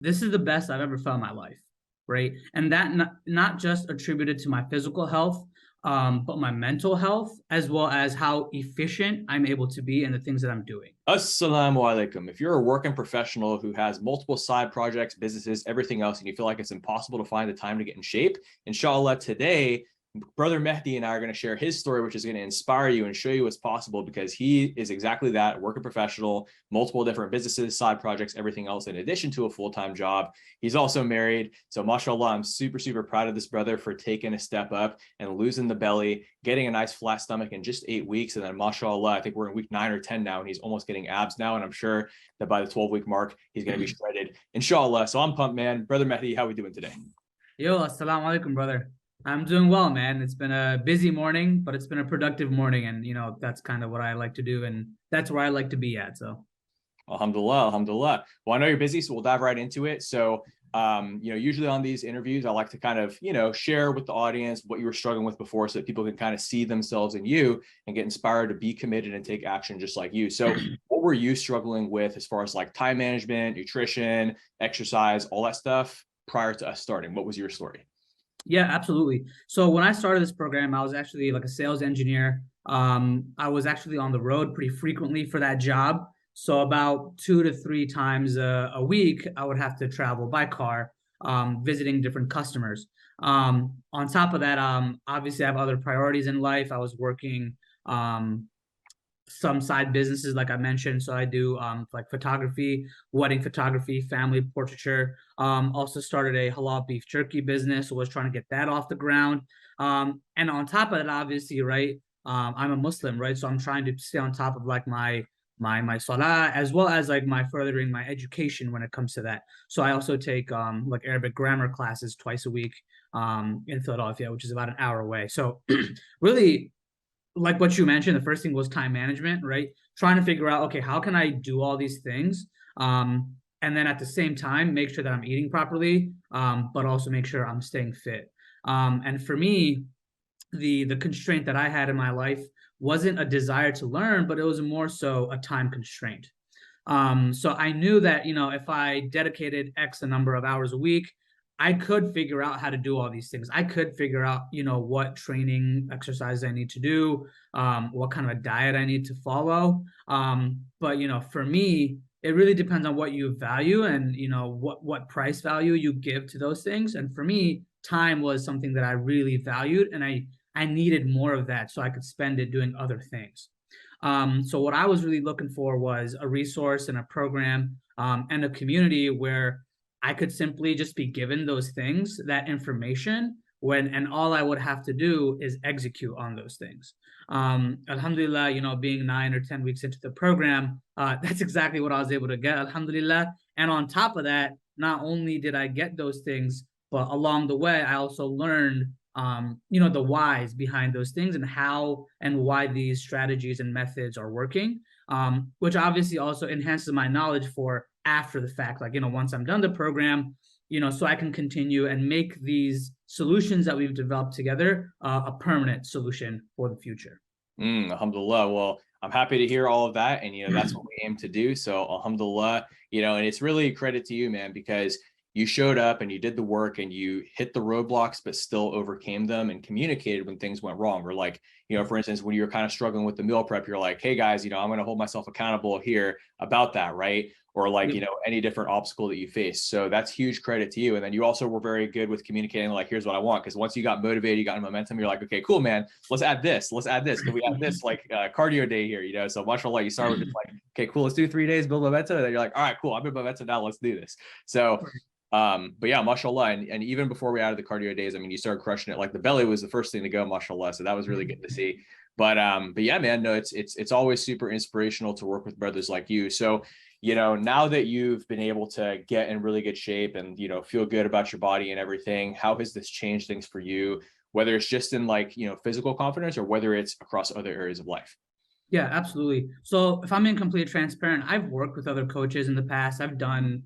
this is the best I've ever felt in my life, right? And that not just attributed to my physical health, but my mental health, as well as how efficient I'm able to be in the things that I'm doing. Assalamu alaikum. If you're a working professional who has multiple side projects, businesses, everything else, and you feel like it's impossible to find the time to get in shape, inshallah, today, Brother Mahdi and I are going to share his story, which is going to inspire you and show you what's possible because he is exactly that working professional, multiple different businesses, side projects, everything else, in addition to a full-time job. He's also married. So, mashallah, I'm super, super proud of this brother for taking a step up and losing the belly, getting a nice flat stomach in just 8 weeks. And then, mashallah, I think we're in week 9 or 10 now, and he's almost getting abs now. And I'm sure that by the 12-week mark, he's going to be shredded, inshallah. So, I'm pumped, man. Brother Mahdi, how are we doing today? Yo, assalamu alaikum, brother. I'm doing well, man. It's been a busy morning, but it's been a productive morning, and that's kind of what I like to do, and that's where I like to be at. So, Alhamdulillah, alhamdulillah. Well, I know you're busy, so we'll dive right into it. So, usually on these interviews, I like to kind of, share with the audience what you were struggling with before so that people can kind of see themselves in you and get inspired to be committed and take action just like you. So, what were you struggling with as far as like time management, nutrition, exercise, all that stuff prior to us starting? What was your story? yeah, absolutely. So when I started this program, I was actually like a sales engineer. I was actually on the road pretty frequently for that job. So about 2 to 3 times a week, I would have to travel by car, visiting different customers. On top of that, obviously I have other priorities in life. I was working some side businesses, like I mentioned. So I do like photography, wedding photography, family portraiture. Also started a halal beef jerky business. So was trying to get that off the ground. And on top of that, obviously, right, I'm a Muslim, right? So I'm trying to stay on top of like my salah, as well as like my furthering my education when it comes to that. So I also take like Arabic grammar classes twice a week in Philadelphia, which is about an hour away. So really, like what you mentioned, the first thing was time management, right? Trying to figure out, okay, how can I do all these things? And then at the same time, make sure that I'm eating properly, but also make sure I'm staying fit. And for me, the constraint that I had in my life wasn't a desire to learn, but it was more so a time constraint. So I knew that, if I dedicated X a number of hours a week, I could figure out how to do all these things. I could figure out, what training exercise I need to do, what kind of a diet I need to follow. But for me, it really depends on what you value and what price value you give to those things. And for me, time was something that I really valued, and I needed more of that so I could spend it doing other things. So what I was really looking for was a resource and a program, and a community where I could simply just be given those things, that information, and all I would have to do is execute on those things. Alhamdulillah, being 9 or 10 weeks into the program, that's exactly what I was able to get. Alhamdulillah. And on top of that, not only did I get those things, but along the way, I also learned the whys behind those things and how and why these strategies and methods are working, which obviously also enhances my knowledge for after the fact, like, once I'm done the program, so I can continue and make these solutions that we've developed together a permanent solution for the future. Alhamdulillah. Well, I'm happy to hear all of that. And, that's what we aim to do. So, alhamdulillah, and it's really a credit to you, man, because you showed up and you did the work and you hit the roadblocks, but still overcame them and communicated when things went wrong. Or like, for instance, when you were kind of struggling with the meal prep, you're like, hey guys, I'm going to hold myself accountable here about that. Right. Or like, Yep. any different obstacle that you face. So that's huge credit to you. And then you also were very good with communicating, like, here's what I want. Because once you got motivated, you got in momentum, you're like, okay, cool, man, let's add this. Let's add this. Can we add this like cardio day here? So mashallah, you start with just like, okay, cool, let's do 3 days, build momentum. And then you're like, all right, cool, I'm in momentum now. Let's do this. So but yeah, mashallah. And even before we added the cardio days, I mean, you started crushing it. Like the belly was the first thing to go, mashallah. So that was really good to see. But yeah, man, no, it's always super inspirational to work with brothers like you. So, now that you've been able to get in really good shape and, feel good about your body and everything, how has this changed things for you, whether it's just in like, physical confidence or whether it's across other areas of life? Yeah, absolutely. So if I'm being completely transparent, I've worked with other coaches in the past. I've done,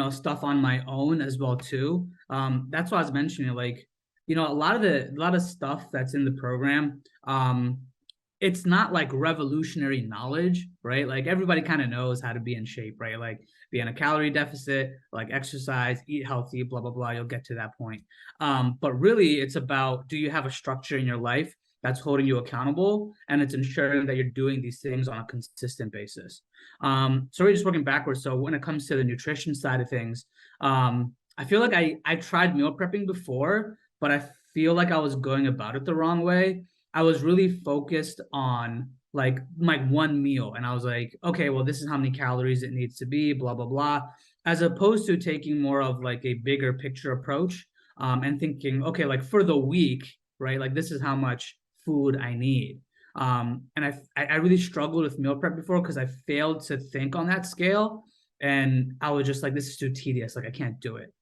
stuff on my own as well too. That's why I was mentioning, like, a lot of stuff that's in the program, it's not like revolutionary knowledge, right? Like everybody kind of knows how to be in shape, right? Like be in a calorie deficit, like exercise, eat healthy, blah, blah, blah. You'll get to that point. But really, it's about, do you have a structure in your life that's holding you accountable, and it's ensuring that you're doing these things on a consistent basis. So we're just working backwards. So when it comes to the nutrition side of things, I feel like I tried meal prepping before, but I feel like I was going about it the wrong way. I was really focused on like one meal, and I was like, okay, well, this is how many calories it needs to be, blah blah blah, as opposed to taking more of like a bigger picture approach, and thinking, okay, like for the week, right? Like this is how much food I need. And I really struggled with meal prep before because I failed to think on that scale, and I was just like, this is too tedious. Like I can't do it.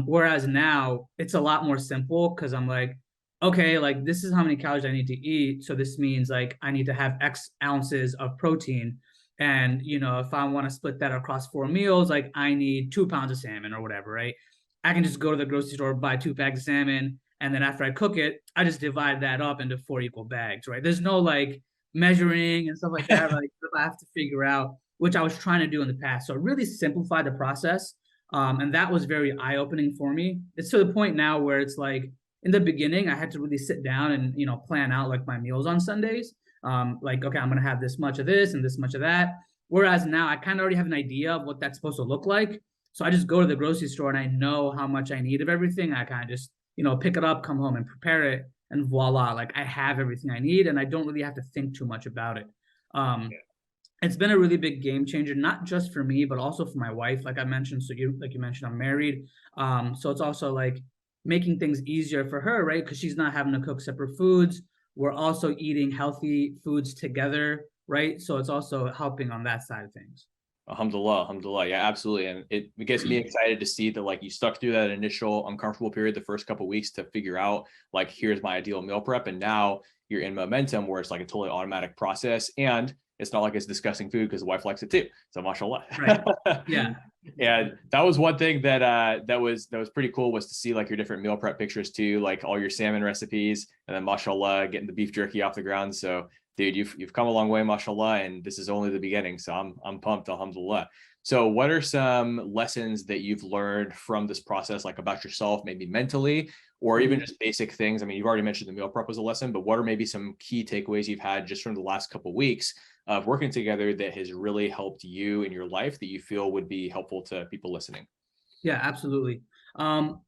Whereas now it's a lot more simple because I'm like, okay, like this is how many calories I need to eat. So this means like I need to have X ounces of protein. And if I want to split that across 4 meals, like I need 2 pounds of salmon or whatever, right? I can just go to the grocery store, buy 2 bags of salmon, and then after I cook it, I just divide that up into 4 equal bags, right? There's no like measuring and stuff like that, like I have to figure out, which I was trying to do in the past. So it really simplified the process. And that was very eye-opening for me. It's to the point now where it's like in the beginning, I had to really sit down and plan out like my meals on Sundays. Like, okay, I'm gonna have this much of this and this much of that. Whereas now I kind of already have an idea of what that's supposed to look like. So I just go to the grocery store and I know how much I need of everything. I kind of just, pick it up, come home and prepare it, and voila, like I have everything I need, and I don't really have to think too much about it. Um, it's been a really big game changer, not just for me, but also for my wife, like I mentioned. So you mentioned, I'm married. So it's also like making things easier for her, right? Because she's not having to cook separate foods. We're also eating healthy foods together, right? So it's also helping on that side of things. Alhamdulillah, alhamdulillah. Yeah, absolutely. And it gets me excited to see that like you stuck through that initial uncomfortable period the first couple of weeks to figure out like, here's my ideal meal prep. And now you're in momentum where it's like a totally automatic process. And it's not like it's discussing food because the wife likes it too. So mashallah. Right. Yeah. And that was one thing that that was pretty cool, was to see like your different meal prep pictures too, like all your salmon recipes, and then mashallah getting the beef jerky off the ground. So dude, you've come a long way, mashallah, and this is only the beginning. So I'm pumped, alhamdulillah. So what are some lessons that you've learned from this process, like about yourself, maybe mentally, or even just basic things? I mean, you've already mentioned the meal prep was a lesson, but what are maybe some key takeaways you've had just from the last couple of weeks of working together that has really helped you in your life that you feel would be helpful to people listening? Yeah, absolutely. An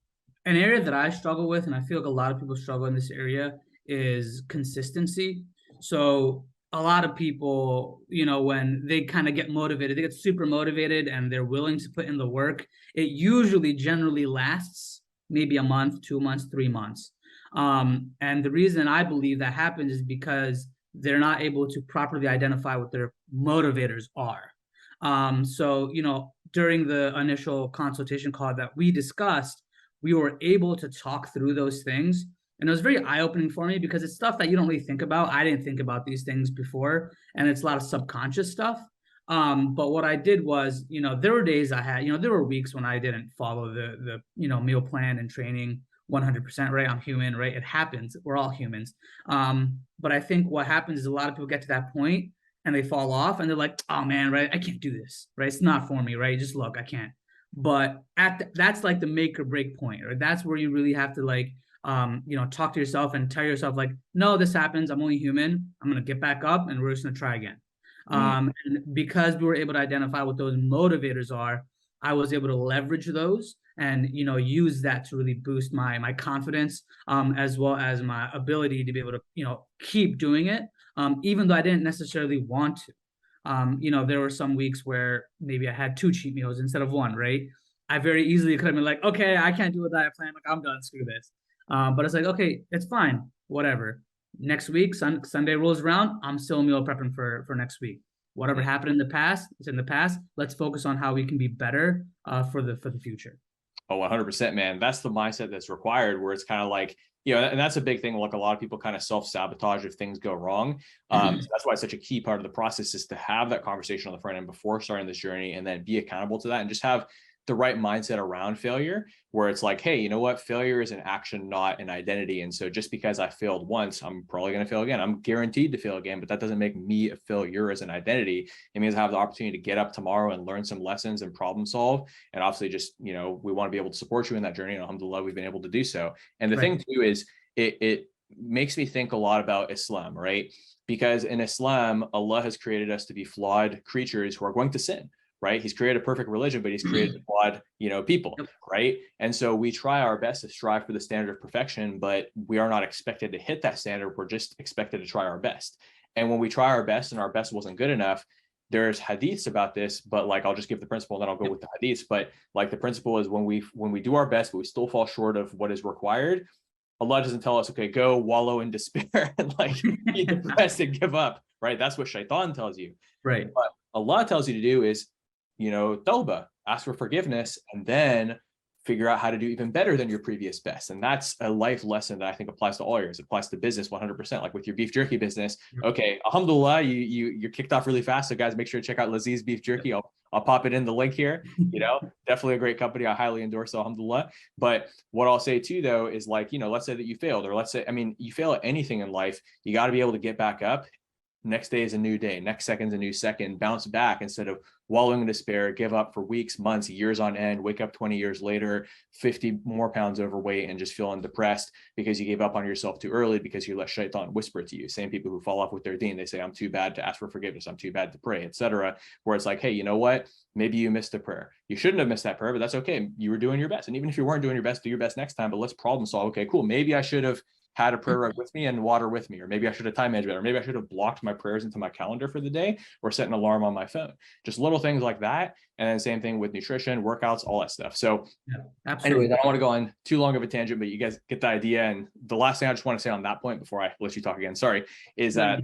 area that I struggle with, and I feel like a lot of people struggle in this area, is consistency. So a lot of people, when they kind of get motivated, they get super motivated and they're willing to put in the work. It usually generally lasts maybe a month, 2 months, 3 months. And the reason I believe that happens is because they're not able to properly identify what their motivators are. So, during the initial consultation call that we discussed, we were able to talk through those things. And it was very eye-opening for me because it's stuff that you don't really think about. I didn't think about these things before, and it's a lot of subconscious stuff. But what I did was, there were days I had, there were weeks when I didn't follow the meal plan and training 100%, right? I'm human, right? It happens. We're all humans. But I think what happens is a lot of people get to that point and they fall off and they're like, oh man, right? I can't do this, right? It's not for me, right? Just look, I can't. But that's like the make or break point, right? That's where you really have to like, talk to yourself and tell yourself like, no, this happens. I'm only human. I'm going to get back up and we're just going to try again. And because we were able to identify what those motivators are, I was able to leverage those and use that to really boost my confidence, as well as my ability to be able to keep doing it, even though I didn't necessarily want to. There were some weeks where maybe I had 2 cheat meals instead of one, right? I very easily could have been like, okay, I can't do a diet plan, like I'm done, screw this. But it's like, okay, it's fine, whatever. Next week, Sunday rolls around, I'm still meal prepping for next week. Whatever happened in the past, it's in the past. Let's focus on how we can be better for the future. Oh, 100%, man. That's the mindset that's required, where it's kind of like, and that's a big thing. Like a lot of people kind of self-sabotage if things go wrong. So that's why it's such a key part of the process is to have that conversation on the front end before starting this journey, and then be accountable to that and just have the right mindset around failure, where it's like, hey, you know what? Failure is an action, not an identity. And so just because I failed once, I'm probably going to fail again. I'm guaranteed to fail again, but that doesn't make me a failure as an identity. It means I have the opportunity to get up tomorrow and learn some lessons and problem solve. And obviously just, you know, we want to be able to support you in that journey. And alhamdulillah, we've been able to do so. And the thing too is it makes me think a lot about Islam, right? Because in Islam, Allah has created us to be flawed creatures who are going to sin, right? He's created a perfect religion, but he's created flawed, you know, people, right? And so we try our best to strive for the standard of perfection, but we are not expected to hit that standard. We're just expected to try our best. And when we try our best and our best wasn't good enough, there's hadiths about this, but like, I'll just give the principle and then I'll go with the hadiths. But like the principle is when we do our best, but we still fall short of what is required, Allah doesn't tell us, okay, go wallow in despair and like be depressed and give up, right? That's what shaitan tells you. Right. But Allah tells you to do is, you know, tawbah, ask for forgiveness, and then figure out how to do even better than your previous best. And that's a life lesson that I think applies to all areas. It applies to business 100%. Like with your beef jerky business, okay, alhamdulillah, you're kicked off really fast. So guys, make sure to check out Laziz Beef Jerky. I'll pop it in the link here. You know, definitely a great company. I highly endorse, alhamdulillah. But what I'll say too, though, is like, you know, let's say that you failed, or let's say, I mean, you fail at anything in life, you got to be able to get back up. Next day is a new day. Next second's a new second. Bounce back instead of wallowing in despair, give up for weeks, months, years on end, wake up 20 years later, 50 more pounds overweight and just feeling depressed because you gave up on yourself too early because you let shaitan whisper to you. Same people who fall off with their deen, they say, I'm too bad to ask for forgiveness. I'm too bad to pray, etc. Where it's like, hey, you know what? Maybe you missed a prayer. You shouldn't have missed that prayer, but that's okay. You were doing your best. And even if you weren't doing your best, do your best next time, but let's problem solve. Okay, cool. Maybe I should have had a prayer rug with me and water with me, or maybe I should have time managed better, or maybe I should have blocked my prayers into my calendar for the day or set an alarm on my phone. Just little things like that. And then same thing with nutrition, workouts, all that stuff. So absolutely. Anyways, I don't want to go on too long of a tangent, but you guys get the idea. And the last thing I just want to say on that point before I let you talk again, sorry, is that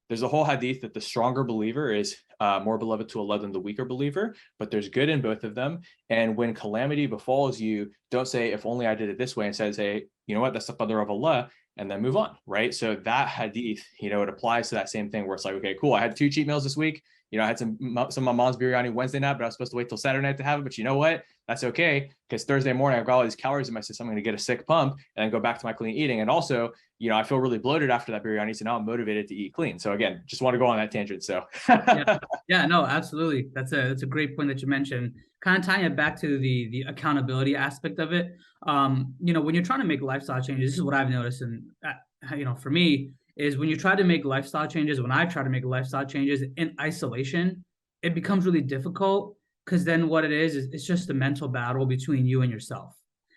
there's a whole hadith that the stronger believer is more beloved to Allah than the weaker believer, but there's good in both of them. And when calamity befalls you, don't say, if only I did it this way, and say, you know what, that's the qadr of Allah, and then move on, right? So that hadith, you know, it applies to that same thing where it's like, okay, cool, I had 2 cheat meals this week. You know, I had some of my mom's biryani Wednesday night, but I was supposed to wait till Saturday night to have it. But you know what? That's okay, because Thursday morning I've got all these calories in my system. I'm going to get a sick pump and then go back to my clean eating. And also, you know, I feel really bloated after that biryani, so now I'm motivated to eat clean. So again, just want to go on that tangent. So yeah, no, absolutely. That's a great point that you mentioned. Kind of tying it back to the accountability aspect of it. You know, when you're trying to make lifestyle changes, this is what I've noticed, and you know, for me, is when you try to make lifestyle changes, when I try to make lifestyle changes in isolation, it becomes really difficult, because then what it is it's just a mental battle between you and yourself.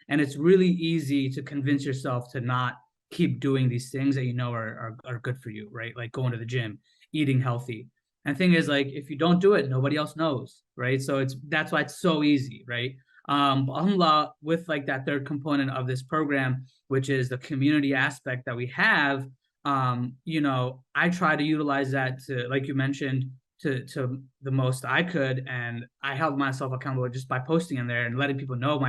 And it's really easy to convince yourself to not keep doing these things that you know are good for you, right? Like going to the gym, eating healthy. And the thing is, like, if you don't do it, nobody else knows, right? So that's why it's so easy, right? Alhamdulillah, with like that third component of this program, which is the community aspect that we have, you know, I try to utilize that to, like you mentioned, to the most I could, and I held myself accountable just by posting in there and letting people know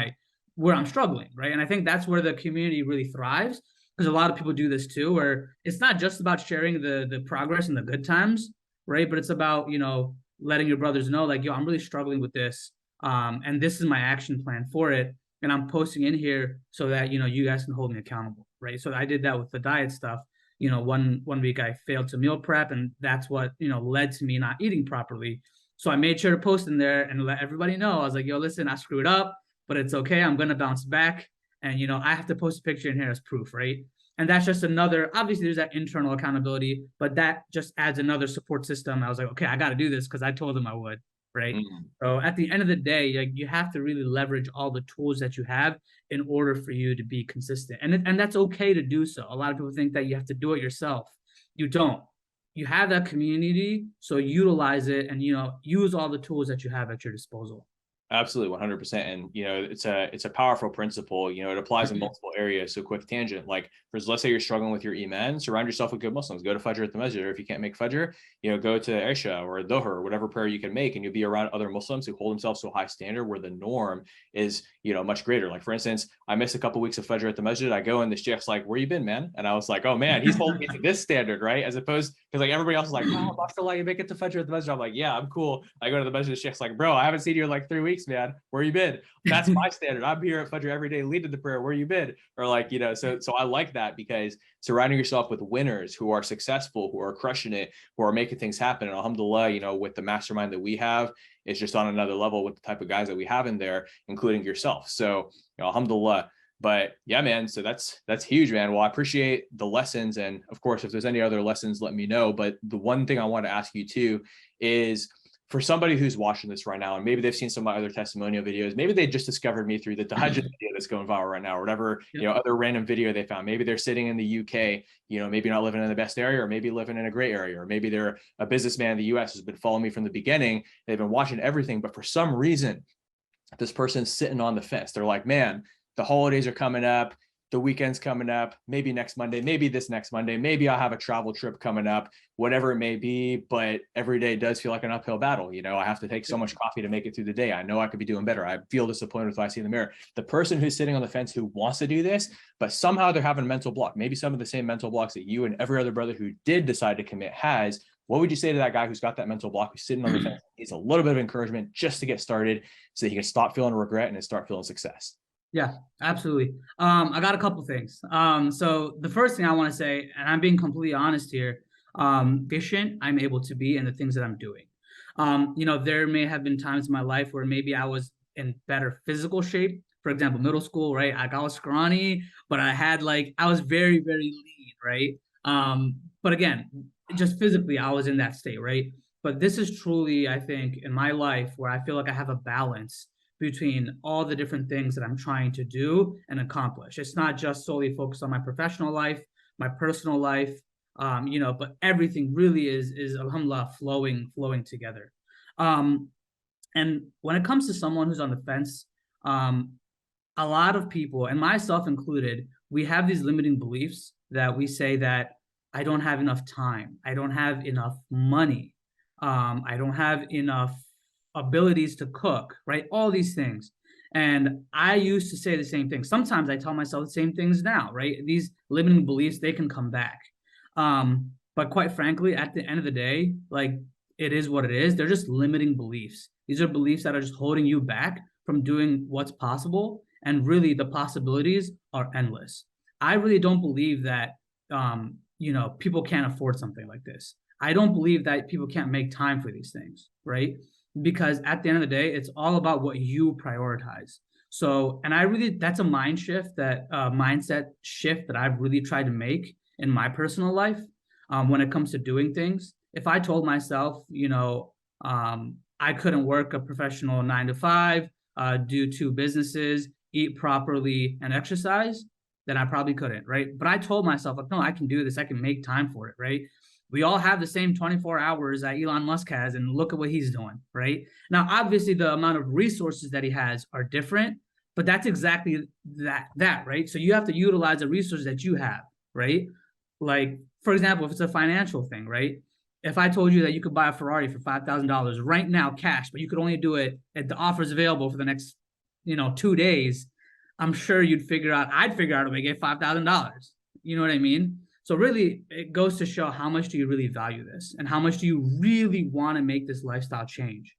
where I'm struggling, right? And I think that's where the community really thrives, because a lot of people do this too, where it's not just about sharing the progress and the good times, right? But it's about, you know, letting your brothers know, like, yo, I'm really struggling with this, and this is my action plan for it, and I'm posting in here so that, you know, you guys can hold me accountable, right? So I did that with the diet stuff. You know, one week I failed to meal prep, and that's what, you know, led to me not eating properly. So I made sure to post in there and let everybody know. I was like, yo, listen, I screwed up, but it's okay. I'm going to bounce back. And, you know, I have to post a picture in here as proof, right? And that's just another, obviously there's that internal accountability, but that just adds another support system. I was like, okay, I got to do this because I told them I would. Right. So at the end of the day, like, you have to really leverage all the tools that you have in order for you to be consistent. And that's okay to do so. A lot of people think that you have to do it yourself. You don't. You have that community, so utilize it and, you know, use all the tools that you have at your disposal. Absolutely, 100%. And, you know, it's a powerful principle. You know, it applies in multiple areas. So quick tangent, like, let's say you're struggling with your iman, surround yourself with good Muslims. Go to Fajr at the masjid, or if you can't make Fajr, you know, go to Isha or Dhuhr, or whatever prayer you can make, and you'll be around other Muslims who hold themselves to a high standard where the norm is, you know, much greater. Like, for instance, I missed a couple weeks of Fajr at the masjid. I go and the sheikh's like, where you been, man? And I was like, oh man, he's holding me to this standard, right? As opposed, because like everybody else is like, oh, mashallah, you make it to Fajr at the masjid. I'm like, yeah, I'm cool. I go to the masjid, the sheikh's like, bro, I haven't seen you in like 3 weeks. weeks, man. Where you been? That's my standard. I'm here at Fudger every day leading the prayer. Where you been? Or like, you know, so I like that, because surrounding yourself with winners who are successful, who are crushing it, who are making things happen. And alhamdulillah, you know, with the mastermind that we have, it's just on another level with the type of guys that we have in there, including yourself. So, you know, alhamdulillah. But yeah, man, so that's huge, man. Well, I appreciate the lessons. And of course, if there's any other lessons, let me know. But the one thing I want to ask you too is, for somebody who's watching this right now, and maybe they've seen some of my other testimonial videos, maybe they just discovered me through the tahajjud video that's going viral right now, or whatever, you know, other random video they found. Maybe they're sitting in the UK, you know, maybe not living in the best area, or maybe living in a great area, or maybe they're a businessman in the US who's been following me from the beginning. They've been watching everything, but for some reason, this person's sitting on the fence. They're like, man, the holidays are coming up, the weekend's coming up, maybe next Monday, maybe this next Monday, maybe I'll have a travel trip coming up, whatever it may be. But every day does feel like an uphill battle. You know, I have to take so much coffee to make it through the day. I know I could be doing better. I feel disappointed with what I see in the mirror. The person who's sitting on the fence who wants to do this, but somehow they're having a mental block, maybe some of the same mental blocks that you and every other brother who did decide to commit has. What would you say to that guy who's got that mental block, who's sitting on the fence, needs a little bit of encouragement just to get started so that he can stop feeling regret and start feeling success? Yeah, absolutely. I got a couple things. So the first thing I want to say, and I'm being completely honest here, efficient I'm able to be in the things that I'm doing. You know, there may have been times in my life where maybe I was in better physical shape. For example, middle school, right? I was scrawny, but I was very, very lean, right? But again, just physically, I was in that state, right? But this is truly, I think, in my life where I feel like I have a balance between all the different things that I'm trying to do and accomplish. It's not just solely focused on my professional life, my personal life, you know, but everything really is alhamdulillah flowing together. And when it comes to someone who's on the fence, a lot of people, and myself included, we have these limiting beliefs that we say that I don't have enough time, I don't have enough money, I don't have enough abilities to cook, right? All these things. And I used to say the same thing. Sometimes I tell myself the same things now, right? These limiting beliefs, they can come back. But quite frankly, at the end of the day, like, it is what it is. They're just limiting beliefs. These are beliefs that are just holding you back from doing what's possible. And really, the possibilities are endless. I really don't believe that, you know, people can't afford something like this. I don't believe that people can't make time for these things, right? Because at the end of the day, it's all about what you prioritize. So, and that's a mindset shift that I've really tried to make in my personal life. When it comes to doing things, if I told myself, you know, I couldn't work a professional 9 to 5, do 2 businesses, eat properly and exercise, then I probably couldn't, right? But I told myself, like, no, I can do this. I can make time for it, right? We all have the same 24 hours that Elon Musk has, and look at what he's doing, right? Now, obviously, the amount of resources that he has are different, but that's exactly that, right? So you have to utilize the resources that you have, right? Like, for example, if it's a financial thing, right? If I told you that you could buy a Ferrari for $5,000 right now, cash, but you could only do it at the offers available for the next, you know, 2 days, I'm sure I'd figure out a way to get $5,000. You know what I mean? So really, it goes to show how much do you really value this, and how much do you really want to make this lifestyle change?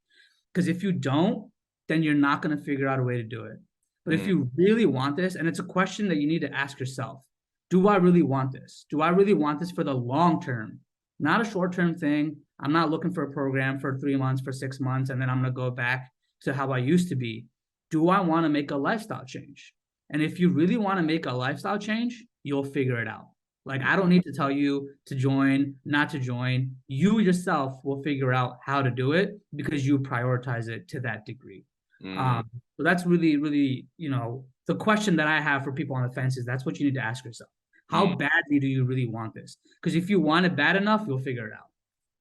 Because if you don't, then you're not going to figure out a way to do it. But if you really want this, and it's a question that you need to ask yourself, do I really want this? Do I really want this for the long term? Not a short term thing. I'm not looking for a program for 3 months, for 6 months, and then I'm going to go back to how I used to be. Do I want to make a lifestyle change? And if you really want to make a lifestyle change, you'll figure it out. Like, I don't need to tell you to join, not to join. You yourself will figure out how to do it because you prioritize it to that degree. So that's really, really, you know, the question that I have for people on the fence is, that's what you need to ask yourself. How badly do you really want this? Because if you want it bad enough, you'll figure it out.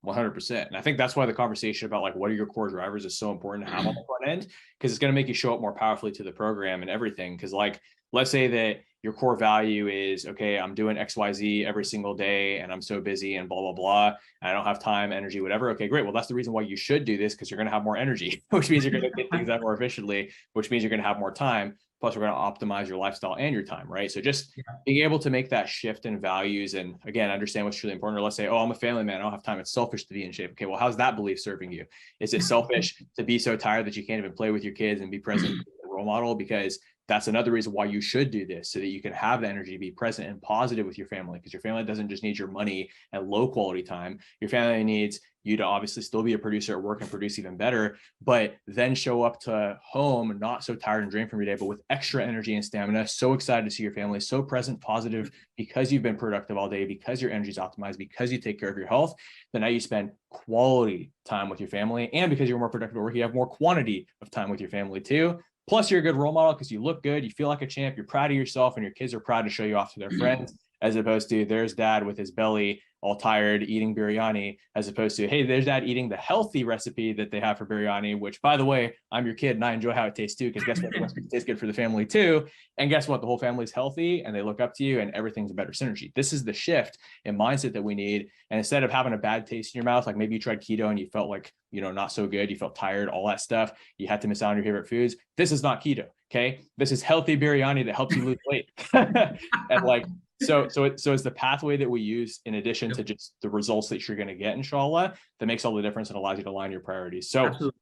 100%. And I think that's why the conversation about like, what are your core drivers is so important to have on the front end, because it's going to make you show up more powerfully to the program and everything. Because like, let's say that your core value is, okay, I'm doing XYZ every single day and I'm so busy and blah, blah, blah. And I don't have time, energy, whatever. Okay, great. Well, that's the reason why you should do this, because you're going to have more energy, which means you're going to get things done more efficiently, which means you're going to have more time. Plus, we're going to optimize your lifestyle and your time, right? So just Yeah. being able to make that shift in values and, again, understand what's truly important. Or let's say, oh, I'm a family man, I don't have time. It's selfish to be in shape. Okay, well, how's that belief serving you? Is it selfish to be so tired that you can't even play with your kids and be present role model? Because that's another reason why you should do this, so that you can have the energy to be present and positive with your family, because your family doesn't just need your money and low quality time. Your family needs you to obviously still be a producer at work and produce even better, but then show up to home not so tired and drained from your day, but with extra energy and stamina, so excited to see your family, so present, positive, because you've been productive all day, because your energy is optimized, because you take care of your health. Then now you spend quality time with your family, and because you're more productive at work, you have more quantity of time with your family too. Plus, you're a good role model because you look good, you feel like a champ, you're proud of yourself, and your kids are proud to show you off to their friends, as opposed to there's dad with his belly all tired eating biryani, as opposed to, hey, there's dad eating the healthy recipe that they have for biryani, which, by the way, I'm your kid and I enjoy how it tastes too, because guess what? The recipe tastes good for the family too. And guess what? The whole family's healthy and they look up to you and everything's a better synergy. This is the shift in mindset that we need. And instead of having a bad taste in your mouth, like maybe you tried keto and you felt like, not so good, you felt tired, all that stuff, you had to miss out on your favorite foods. This is not keto. Okay. This is healthy biryani that helps you lose weight. And like, so it's the pathway that we use in addition to just the results that you're going to get, inshallah, that makes all the difference and allows you to align your priorities. So, absolutely.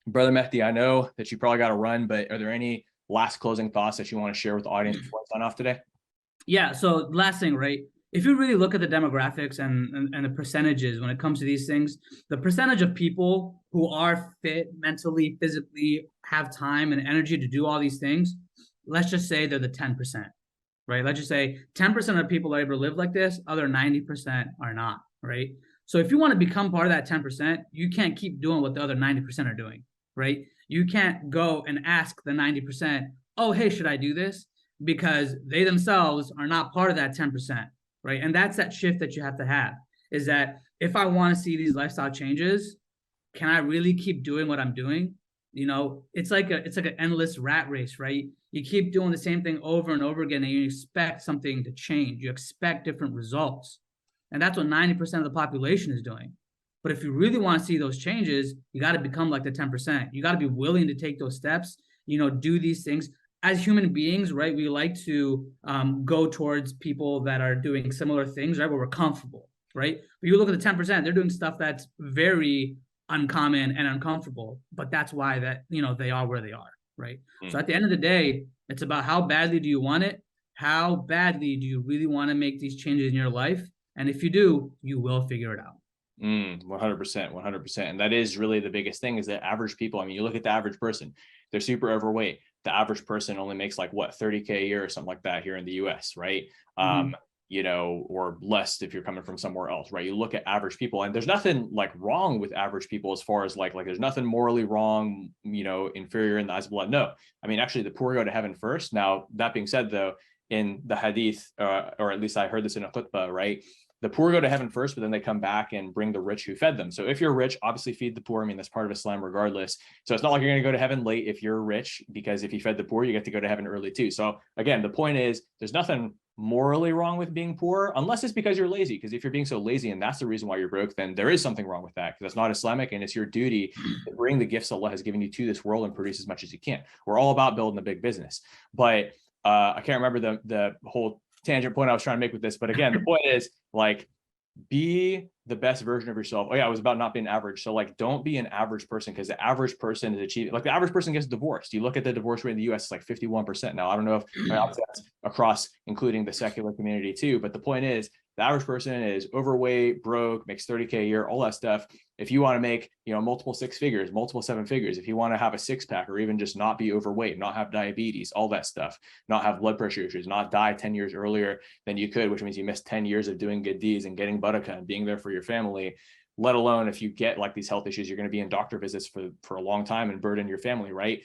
Brother Mahdi, I know that you probably got to run, but are there any last closing thoughts that you want to share with the audience before I sign off today? Yeah. So last thing, right? If you really look at the demographics and the percentages when it comes to these things, the percentage of people who are fit mentally, physically, have time and energy to do all these things, let's just say they're the 10%. Right? Let's just say 10% of people are able to live like this, other 90% are not, right? So if you want to become part of that 10%, you can't keep doing what the other 90% are doing, right? You can't go and ask the 90%, oh, hey, should I do this? Because they themselves are not part of that 10%, right? And that's that shift that you have to have, is that if I want to see these lifestyle changes, can I really keep doing what I'm doing? It's like an endless rat race, right? You keep doing the same thing over and over again, and you expect something to change. You expect different results. And that's what 90% of the population is doing. But if you really want to see those changes, you got to become like the 10%. You got to be willing to take those steps, do these things. As human beings, right, we like to go towards people that are doing similar things, right, where we're comfortable, right? But you look at the 10%, they're doing stuff that's very uncommon and uncomfortable, but that's why they are where they are, right? So at the end of the day, it's about how badly do you want it? How badly do you really want to make these changes in your life? And if you do, you will figure it out. 100%. And that is really the biggest thing, is that average people, I mean, you look at the average person, they're super overweight. The average person only makes like what, 30K a year or something like that here in the US, right? Or less if you're coming from somewhere else, right? You look at average people, and there's nothing like wrong with average people as far as like there's nothing morally wrong, inferior in the eyes of Allah. No, I mean, actually the poor go to heaven first. Now, that being said though, in the hadith, or at least I heard this in a khutbah, right? The poor go to heaven first, but then they come back and bring the rich who fed them. So if you're rich, obviously feed the poor. I mean, that's part of Islam regardless. So it's not like you're going to go to heaven late if you're rich, because if you fed the poor, you get to go to heaven early too. So again, the point is there's nothing morally wrong with being poor, unless it's because you're lazy. Because if you're being so lazy and that's the reason why you're broke, then there is something wrong with that, because that's not Islamic, and it's your duty to bring the gifts Allah has given you to this world and produce as much as you can. We're all about building a big business. But I can't remember the whole tangent point I was trying to make with this. But again, the point is like, be the best version of yourself. Oh yeah, I was about not being average. So like, don't be an average person, because the average person is achieving, like the average person gets divorced. You look at the divorce rate in the US, it's like 51%. Now, I don't know if that's across, including the secular community too, but the point is the average person is overweight, broke, makes 30K a year, all that stuff. If you want to make, multiple 6 figures, multiple 7 figures, if you want to have a 6-pack, or even just not be overweight, not have diabetes, all that stuff, not have blood pressure issues, not die 10 years earlier than you could, which means you missed 10 years of doing good deeds and getting barakah and being there for your family, let alone if you get like these health issues, you're going to be in doctor visits for a long time and burden your family, right?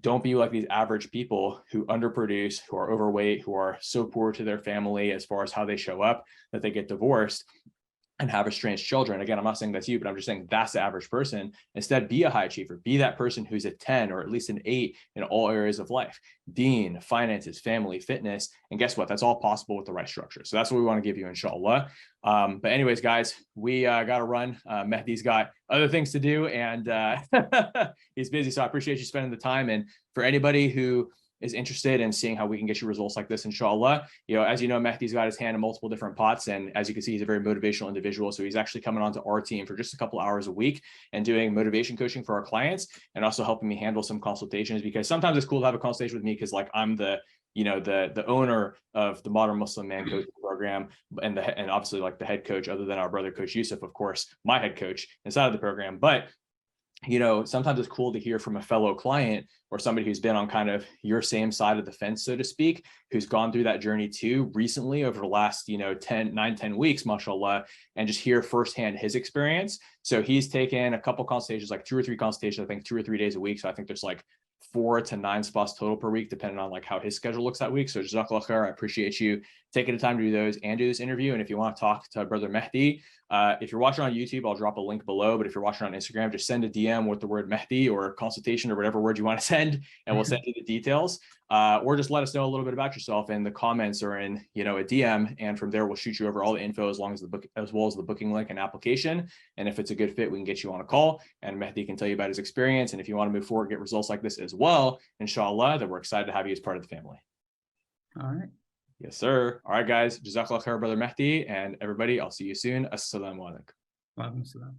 Don't be like these average people who underproduce, who are overweight, who are so poor to their family as far as how they show up that they get divorced and have estranged children. Again, I'm not saying that's you, but I'm just saying that's the average person. Instead, be a high achiever. Be that person who's a 10 or at least an 8 in all areas of life. Deen, finances, family, fitness. And guess what? That's all possible with the right structure. So that's what we want to give you, inshallah. But anyways, guys, we got to run. Mehdi's got other things to do, and he's busy. So I appreciate you spending the time. And for anybody who is interested in seeing how we can get you results like this, inshallah, as you know, Mehdi's got his hand in multiple different pots. And as you can see, he's a very motivational individual. So he's actually coming onto our team for just a couple hours a week and doing motivation coaching for our clients, and also helping me handle some consultations, because sometimes it's cool to have a consultation with me because like I'm the owner of the Modern Muslim Man Coaching Program, and obviously like the head coach, other than our brother Coach Yusuf, of course, my head coach inside of the program. But sometimes it's cool to hear from a fellow client or somebody who's been on kind of your same side of the fence, so to speak, who's gone through that journey too recently over the last 10 weeks, mashallah, and just hear firsthand his experience. So he's taken a couple consultations, like 2 or 3 consultations, I think 2 or 3 days a week. So I think there's like 4 to 9 spots total per week, depending on like how his schedule looks that week. So jazakallah khair, I appreciate you taking the time to do those and do this interview. And if you want to talk to brother Mahdi, if you're watching on YouTube, I'll drop a link below. But if you're watching on Instagram, just send a DM with the word Mahdi or consultation or whatever word you want to send, and we'll send you the details. Or just let us know a little bit about yourself in the comments or in a DM, and from there we'll shoot you over all the info as well as the booking link and application. And if it's a good fit, we can get you on a call, and Mahdi can tell you about his experience. And if you want to move forward, get results like this as well, inshallah, then we're excited to have you as part of the family. All right. Yes, sir. All right, guys. Jazakallah khair, brother Mahdi, and everybody. I'll see you soon. Assalamu alaikum. Wa alaikum salam.